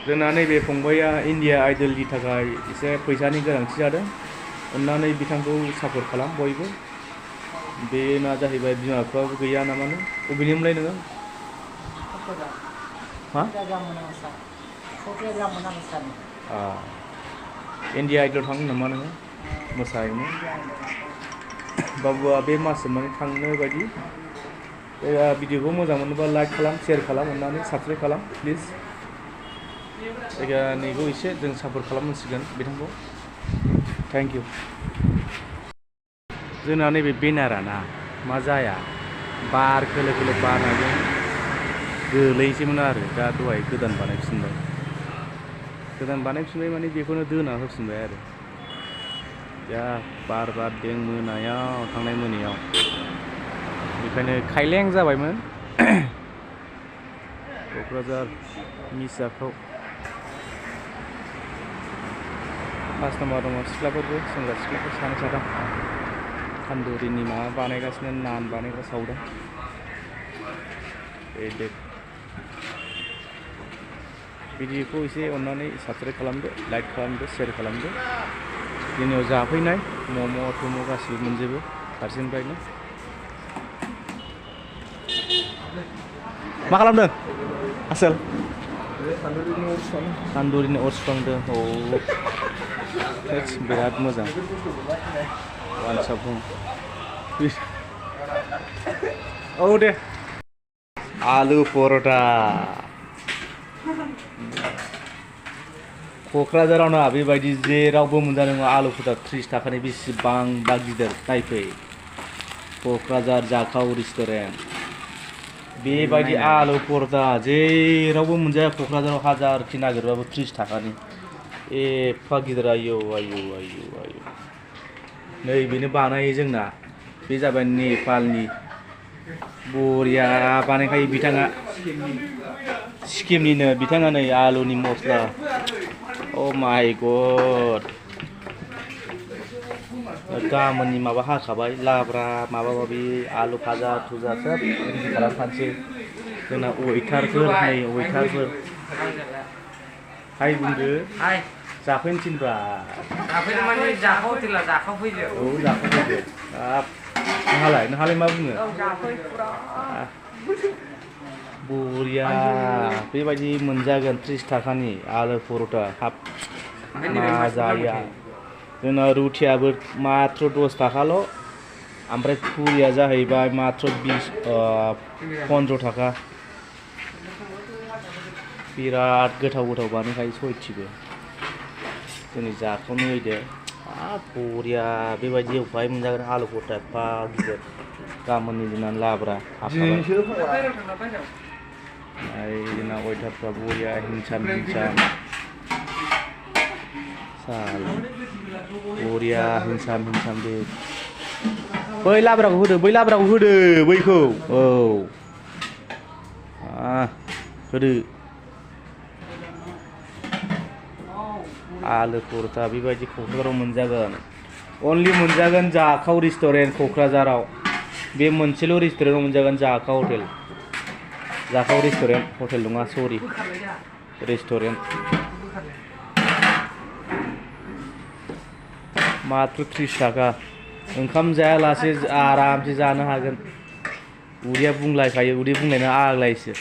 जोंना नैबे फंबाया इन्डिया आइडलनि थाखाय एसे फैसानि गोनांथि जादों अन्नानै बिथांखौ सापर्ट खालाम बयबो बेना जाहैबाय बिमा बिफाबो गैया नामानो अबेनिमोनलाय नोङो हा इन्डिया आइडल थांनो नामा नोङो मोसाहैनो बाबुआ बे माससिम माने थांनो बायदि भिडिअखौ मोजां मोनोबा लाइक खालाम शेयार खालाम अन्नानै साबस्क्राइब खालाम प्लिज जायगानिखौ एसे जों सापर्ट खालामनांसिगोन बिथांखौ थेंक इउ जोंना नैबे बेनारा ना मा जाया बार खोलो खोलो बारनायजों गोलैसैमोन आरो दा दहाय गोदान बानायफिनबाय माने बेखौनो दोना होफिनबाय आरो जा बार बारदों मोनायाव थांनाय मोनायाव बेखायनो खायलें जाबायमोन क'क्राझार मिसाखौ कास्टमार दङ सिख्लाफोरबो सेंग्रा सिख्लाफोर सानै साथाम तान्दुरिनि माबा बानायगासिनो नान बानायग्रा सावदों भिडिअखौ एसे अन्नानै साबस्क्राइब खालामदो लाइक खालामदो शेयार खालामदो जोंनियाव जाफैनाय मम' थम' गासिबो मोनजोबो फारसेनिफ्रायनो मा खालामदों आसोल तान्दुरिनि अर सुखांदों औ बिराद मोजां वानसाप बुं औ दे आलु परोटा क'क्राझारावनो बेबायदि जेरावबो मोनजानाय नङा आलु परोटा 30 थाखानि बेसेबांबा गिदिर नायफै क'क्राझार जाखाव रेस्टुरेन्ट बेबायदि आलु परोटा जेरावबो मोनजाया क'क्राझाराव हाजारखि नागिरबाबो 30 थाखानि एफा गिदिर आयौ नै बेनो बानायो जोंना बे जाबाय नेपालनि बरिया बानायखायो बिथाङा सिक्किमनिनो बिथाङा नै आलुनि मस्ला अ माय गड गामोननि माबा हाखाबाय लाब्रा माबा माबि आलु भाजा थुजा सोब रेडि खालामखानोसै जोंना वेटारफोर हाय बुंदो जाफैनो थिनब्रा जाफैनो माने जाखाव हटेला जाखाव फैदो औ जाखाव फैदो हाब नोंहालाय मा बुङो औ जाफै पुरा बरिया बेबायदि मोनजागोन 30 थाखानि आलु परोटा हाब मा जाया जोंना रुटियाबो मात्र 10 थाखाल' ओमफ्राय पुरिया जाहैबाय मात्र 15 थाखा बिराद गोथाव बानायखायो सयथिबो जोंनि जाखावनो फैदो हाब बरिया बेबायदि एवखाय मोनजागोन आलु परोटा एफा गिदिर गाबोननि दिनानो लाब्रा जोंना वेटारफ्रा बरिया हिंसाम बरिया हिंसाम दे बै लाब्राखौ होदो बैखौ औ होदो आलु परोटा बेबायदि क'क्राझाराव मोनजागोन अनलि मोनजागोन जाखाव रेस्टुरेन्ट क'क्राझाराव बे मोनसेल' रेस्टुरेन्टाव मोनजागोन जाखाव रेस्टुरेन्ट हटेल नङा सरि रेस्टुरेन्ट मात्र 30 थाखा ओंखाम जायालासे आरामसे जानो हागोन उदैया बुंलायखायो उदै बुंलायना आग्लायोसो